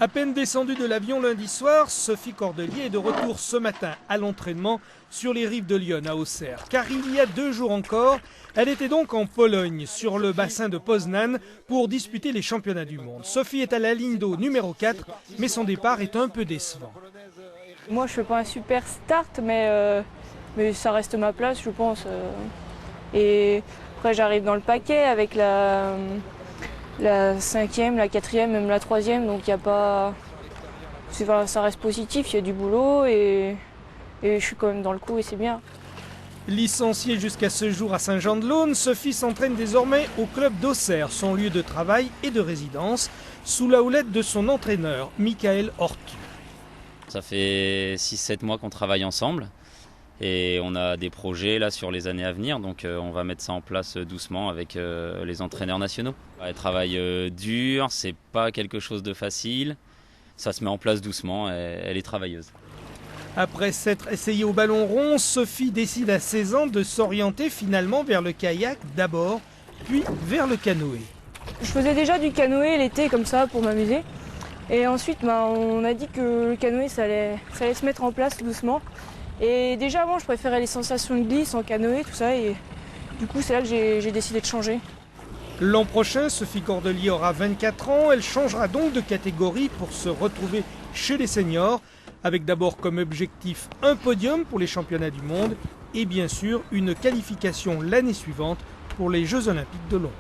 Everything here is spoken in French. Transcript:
À peine descendue de l'avion lundi soir, Sophie Cordelier est de retour ce matin à l'entraînement sur les rives de Lyon à Auxerre. Car il y a 2 jours encore, elle était donc en Pologne, sur le bassin de Poznań, pour disputer les championnats du monde. Sophie est à la ligne d'eau numéro 4, mais son départ est un peu décevant. Moi je fais pas un super start, mais ça reste ma place je pense. Et après j'arrive dans le paquet avec la 5e, la 4e, même la 3e, donc il y a pas. Ça reste positif, il y a du boulot et je suis quand même dans le coup et c'est bien. Licenciée jusqu'à ce jour à Saint-Jean-de-Laune, Sophie s'entraîne désormais au club d'Auxerre, son lieu de travail et de résidence, sous la houlette de son entraîneur, Michael Hortu. Ça fait 6-7 mois qu'on travaille ensemble et on a des projets là sur les années à venir, donc on va mettre ça en place doucement avec les entraîneurs nationaux. Elle travaille dur, c'est pas quelque chose de facile, ça se met en place doucement, elle est travailleuse. Après s'être essayée au ballon rond, Sophie décide à 16 ans de s'orienter finalement vers le kayak d'abord, puis vers le canoë. Je faisais déjà du canoë l'été comme ça pour m'amuser. Et ensuite on a dit que le canoë ça allait se mettre en place doucement. Et déjà avant je préférais les sensations de glisse en canoë, tout ça, et du coup c'est là que j'ai décidé de changer. L'an prochain, Sophie Cordelier aura 24 ans, elle changera donc de catégorie pour se retrouver chez les seniors, avec d'abord comme objectif un podium pour les championnats du monde et bien sûr une qualification l'année suivante pour les Jeux Olympiques de Londres.